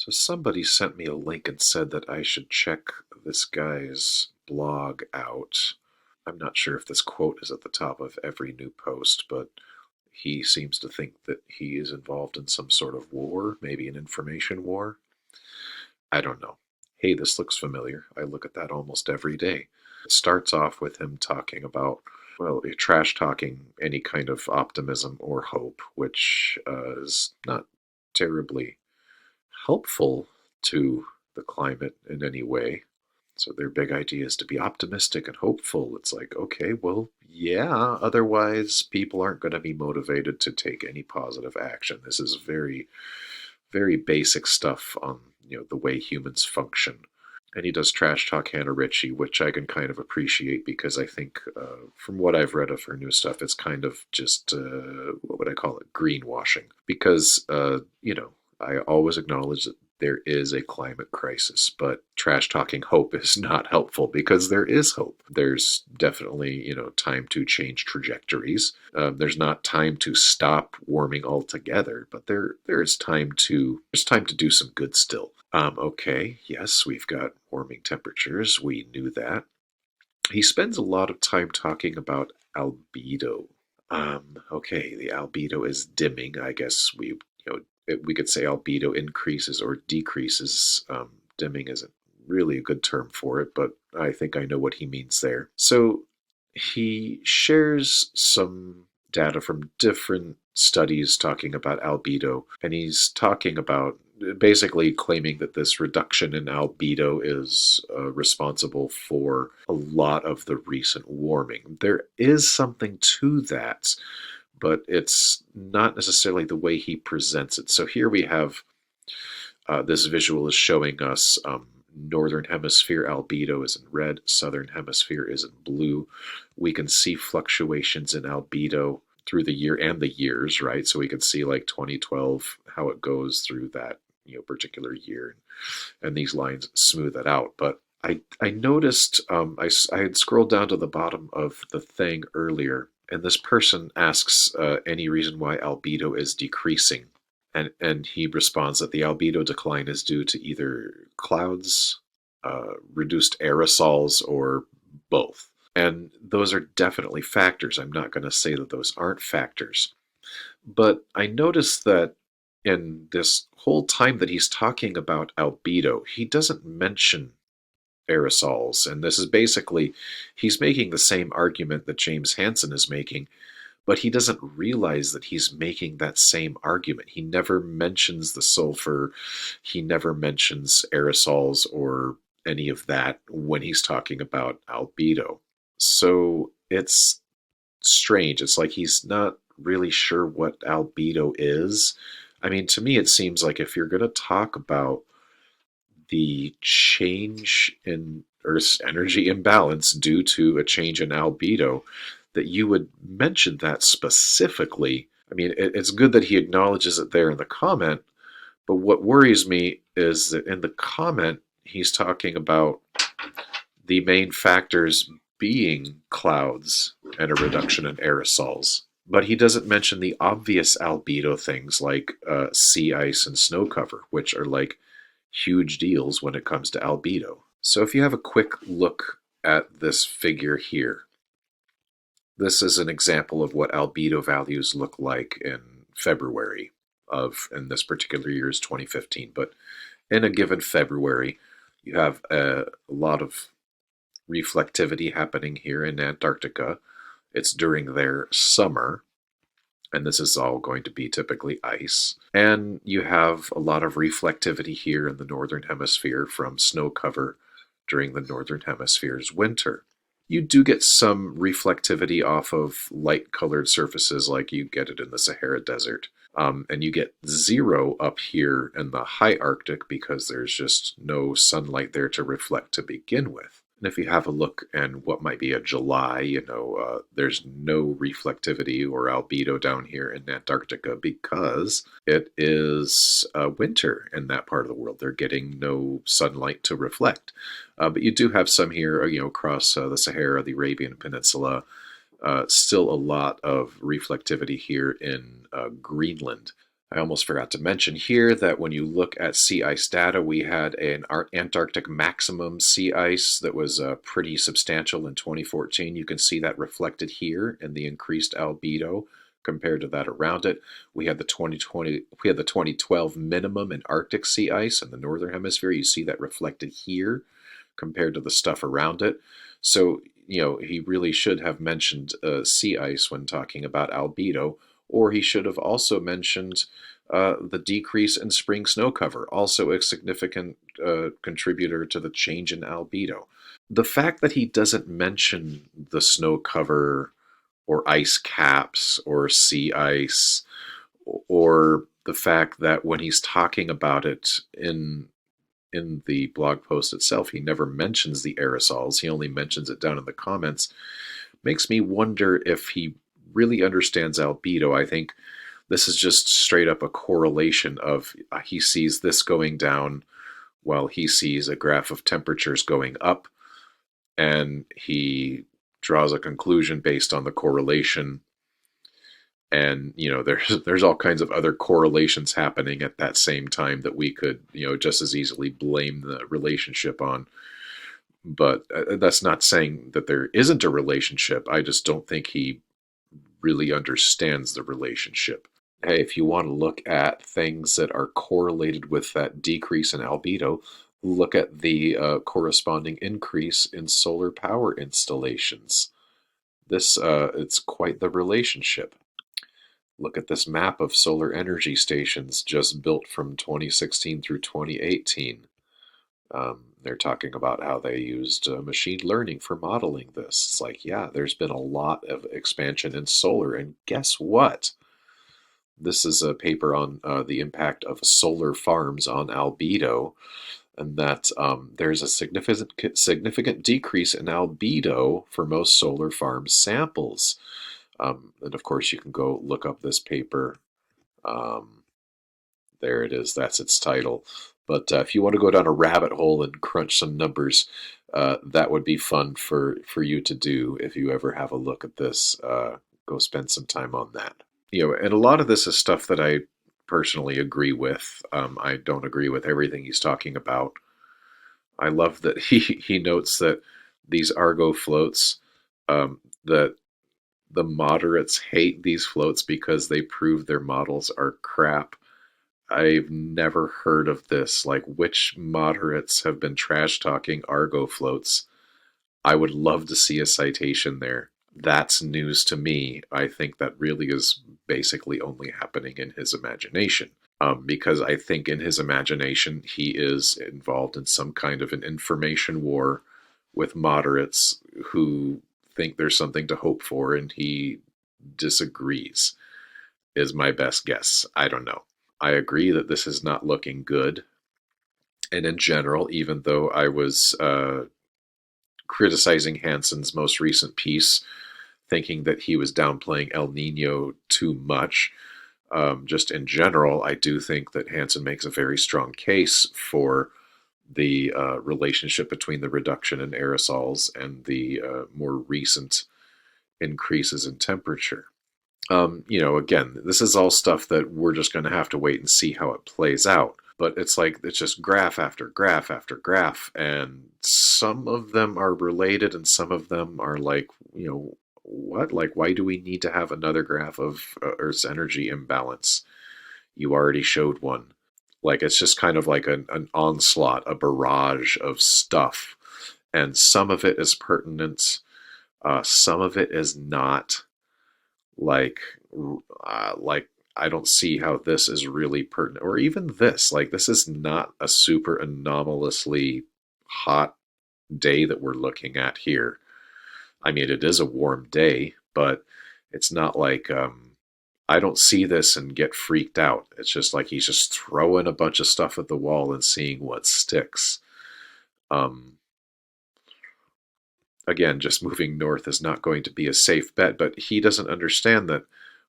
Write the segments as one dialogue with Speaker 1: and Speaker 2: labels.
Speaker 1: So somebody sent me a link and said that I should check this guy's blog out. I'm not sure if this quote is at the top of every new post, but he seems to think that he is involved in some sort of war, maybe an information war. I don't know. Hey, this looks familiar. I look at that almost every day. It starts off with him talking about, well, trash talking any kind of optimism or hope, which is not terribly helpful to the climate in any way. So their big idea is to be optimistic and hopeful. It's like, okay, well, yeah, otherwise people aren't going to be motivated to take any positive action. This is very, very basic stuff on, the way humans function. And he does trash talk Hannah Ritchie, which I can kind of appreciate because I think, from what I've read of her new stuff, it's kind of just, what would I call it, greenwashing. Because, I always acknowledge that there is a climate crisis, but trash talking hope is not helpful because there is hope. There's definitely, time to change trajectories. There's not time to stop warming altogether, but there's time to do some good still. Okay, yes, we've got warming temperatures. We knew that. He spends a lot of time talking about albedo. Okay, the albedo is dimming. I guess we could say albedo increases or decreases. Dimming isn't really a good term for it, but I think I know what he means there. So he shares some data from different studies talking about albedo, and he's talking about basically claiming that this reduction in albedo is responsible for a lot of the recent warming. There is something to that, but it's not necessarily the way he presents it. So here we have this visual is showing us northern hemisphere albedo is in red, southern hemisphere is in blue. We can see fluctuations in albedo through the year and the years, right? So we can see like 2012, how it goes through that particular year, and these lines smooth that out. But I noticed I had scrolled down to the bottom of the thing earlier, and this person asks any reason why albedo is decreasing. And he responds that the albedo decline is due to either clouds, reduced aerosols, or both. And those are definitely factors. I'm not going to say that those aren't factors. But I noticed that in this whole time that he's talking about albedo, he doesn't mention aerosols. And this is basically, he's making the same argument that James Hansen is making, but he doesn't realize that he's making that same argument. He never mentions the sulfur. He never mentions aerosols or any of that when he's talking about albedo. So it's strange. It's like he's not really sure what albedo is. I mean, to me, it seems like if you're going to talk about the change in Earth's energy imbalance due to a change in albedo, that you would mention that specifically. I mean, it's good that he acknowledges it there in the comment, but what worries me is that in the comment, he's talking about the main factors being clouds and a reduction in aerosols. But he doesn't mention the obvious albedo things like sea ice and snow cover, which are like huge deals when it comes to albedo. So if you have a quick look at this figure here, this is an example of what albedo values look like in February in this particular year is 2015. But in a given February, you have a lot of reflectivity happening here in Antarctica. It's during their summer, and this is all going to be typically ice. And you have a lot of reflectivity here in the northern hemisphere from snow cover during the northern hemisphere's winter. You do get some reflectivity off of light-colored surfaces like you get it in the Sahara Desert. And you get zero up here in the high Arctic because there's just no sunlight there to reflect to begin with. And if you have a look in what might be a July, there's no reflectivity or albedo down here in Antarctica because it is winter in that part of the world. They're getting no sunlight to reflect. But you do have some here, across the Sahara, the Arabian Peninsula. Still a lot of reflectivity here in Greenland. I almost forgot to mention here that when you look at sea ice data, we had an Antarctic maximum sea ice that was pretty substantial in 2014. You can see that reflected here in the increased albedo compared to that around it. We had the 2012 minimum in Arctic sea ice in the northern hemisphere. You see that reflected here compared to the stuff around it. So, he really should have mentioned sea ice when talking about albedo, or he should have also mentioned the decrease in spring snow cover, also a significant contributor to the change in albedo. The fact that he doesn't mention the snow cover or ice caps or sea ice, or the fact that when he's talking about it in the blog post itself, he never mentions the aerosols. He only mentions it down in the comments. Makes me wonder if he really understands albedo. I think this is just straight up a correlation of he sees this going down while he sees a graph of temperatures going up, and he draws a conclusion based on the correlation. And there's all kinds of other correlations happening at that same time that we could just as easily blame the relationship on. But that's not saying that there isn't a relationship. I just don't think he really understands the relationship. Hey, if you want to look at things that are correlated with that decrease in albedo, look at the corresponding increase in solar power installations. This it's quite the relationship. Look at this map of solar energy stations just built from 2016 through 2018. They're talking about how they used machine learning for modeling this. It's like, yeah, there's been a lot of expansion in solar, and guess what? This is a paper on the impact of solar farms on albedo, and that there's a significant decrease in albedo for most solar farm samples. And of course, you can go look up this paper. There it is. That's its title. But if you want to go down a rabbit hole and crunch some numbers, that would be fun for you to do if you ever have a look at this. Go spend some time on that. And a lot of this is stuff that I personally agree with. I don't agree with everything he's talking about. I love that he notes that these Argo floats, that the moderates hate these floats because they prove their models are crap. I've never heard of this. Like, which moderates have been trash talking Argo floats? I would love to see a citation there. That's news to me. I think that really is basically only happening in his imagination. Because I think in his imagination he is involved in some kind of an information war with moderates who think there's something to hope for, and he disagrees, is my best guess. I don't know. I agree that this is not looking good. And in general, even though I was criticizing Hansen's most recent piece, thinking that he was downplaying El Nino too much, just in general, I do think that Hansen makes a very strong case for the relationship between the reduction in aerosols and the more recent increases in temperature. Again, this is all stuff that we're just going to have to wait and see how it plays out. But it's like, it's just graph after graph after graph, and some of them are related and some of them are like, what? Like, why do we need to have another graph of Earth's energy imbalance? You already showed one. Like, it's just kind of like an onslaught, a barrage of stuff. And some of it is pertinent, some of it is not. Like I don't see how this is really pertinent, or even this. Like, this is not a super anomalously hot day that we're looking at here. I mean, it is a warm day, but it's not like I don't see this and get freaked out. It's just like he's just throwing a bunch of stuff at the wall and seeing what sticks. Again, just moving north is not going to be a safe bet, but he doesn't understand that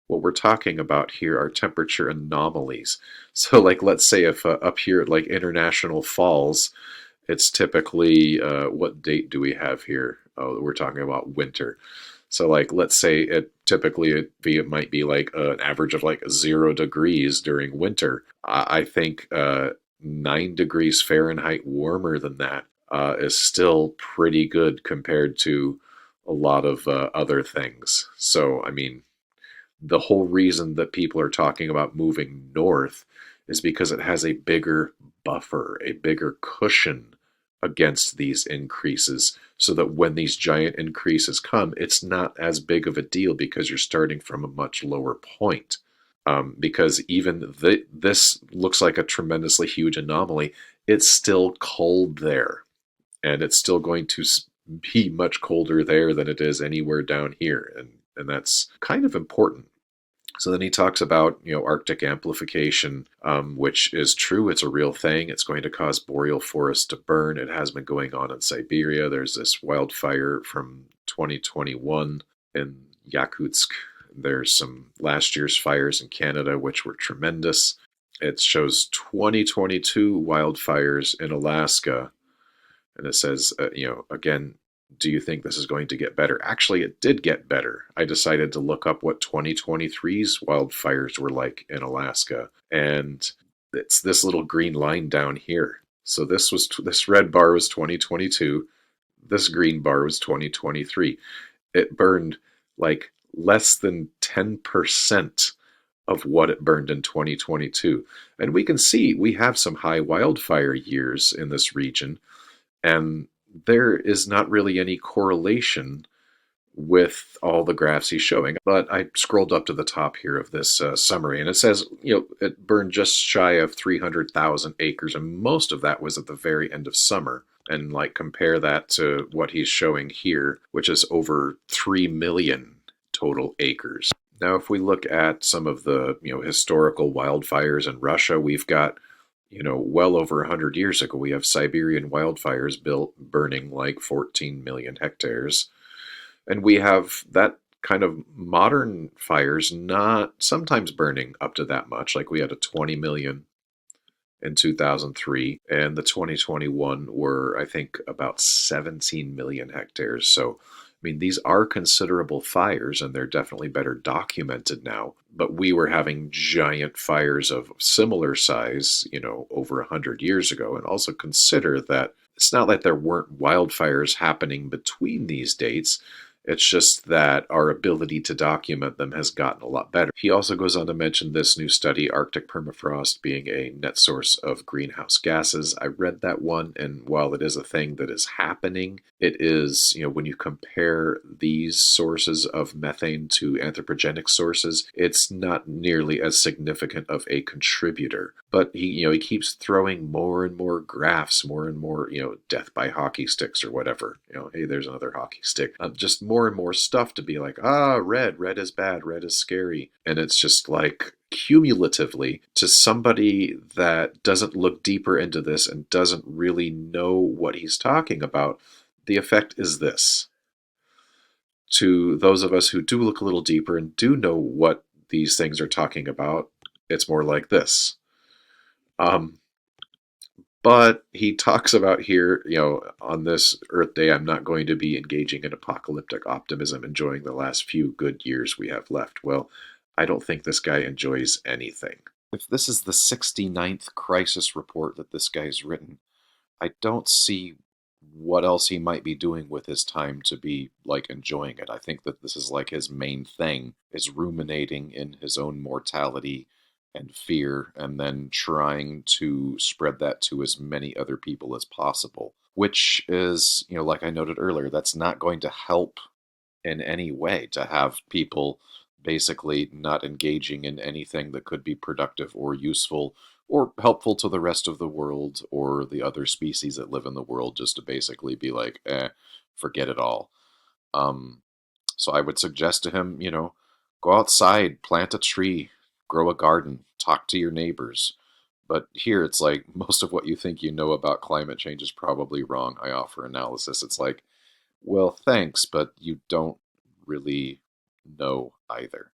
Speaker 1: what we're talking about here are temperature anomalies. So, like, let's say if up here at like International Falls, it's typically, what date do we have here? Oh, we're talking about winter. So like, let's say it might be like an average of like 0 degrees during winter. I think 9 degrees Fahrenheit warmer than that is still pretty good compared to a lot of other things. So I mean, the whole reason that people are talking about moving north is because it has a bigger buffer, a bigger cushion against these increases, so that when these giant increases come, it's not as big of a deal because you're starting from a much lower point. Because even this looks like a tremendously huge anomaly, it's still cold there, and it's still going to be much colder there than it is anywhere down here, and that's kind of important. So then he talks about, Arctic amplification, which is true. It's a real thing. It's going to cause boreal forests to burn. It has been going on in Siberia. There's this wildfire from 2021 in Yakutsk. There's some last year's fires in Canada, which were tremendous. It shows 2022 wildfires in Alaska, and it says, again, do you think this is going to get better? Actually, it did get better. I decided to look up what 2023's wildfires were like in Alaska, and it's this little green line down here. So this red bar was 2022, this green bar was 2023. It burned like less than 10% of what it burned in 2022. And we can see we have some high wildfire years in this region, and there is not really any correlation with all the graphs he's showing. But I scrolled up to the top here of this summary, and it says, it burned just shy of 300,000 acres, and most of that was at the very end of summer. And like, compare that to what he's showing here, which is over 3 million total acres. Now, if we look at some of the historical wildfires in Russia, we've got well over 100 years ago, we have Siberian wildfires burning like 14 million hectares. And we have that kind of modern fires not sometimes burning up to that much. Like we had a 20 million in 2003, and the 2021 were, I think, about 17 million hectares. So, I mean, these are considerable fires, and they're definitely better documented now. But we were having giant fires of similar size, over 100 years ago. And also consider that it's not like there weren't wildfires happening between these dates. It's just that our ability to document them has gotten a lot better. He also goes on to mention this new study, Arctic permafrost being a net source of greenhouse gases. I read that one, and while it is a thing that is happening, it is, when you compare these sources of methane to anthropogenic sources, it's not nearly as significant of a contributor. But he keeps throwing more and more graphs, more and more, death by hockey sticks or whatever. Hey, there's another hockey stick. Just more and more stuff to be like, red is bad, red is scary. And it's just like, cumulatively, to somebody that doesn't look deeper into this and doesn't really know what he's talking about, the effect is this. To those of us who do look a little deeper and do know what these things are talking about, it's more like this. But he talks about here, on this Earth Day, I'm not going to be engaging in apocalyptic optimism, enjoying the last few good years we have left. Well, I don't think this guy enjoys anything. If this is the 69th crisis report that this guy's written, I don't see what else he might be doing with his time to be like enjoying it. I think that this is like his main thing, is ruminating in his own mortality and fear, and then trying to spread that to as many other people as possible, which is, like I noted earlier, that's not going to help in any way to have people basically not engaging in anything that could be productive or useful or helpful to the rest of the world or the other species that live in the world, just to basically be like, forget it all. So I would suggest to him, go outside, plant a tree, grow a garden, talk to your neighbors. But here it's like, most of what you think you know about climate change is probably wrong. I offer analysis. It's like, well, thanks, but you don't really know either.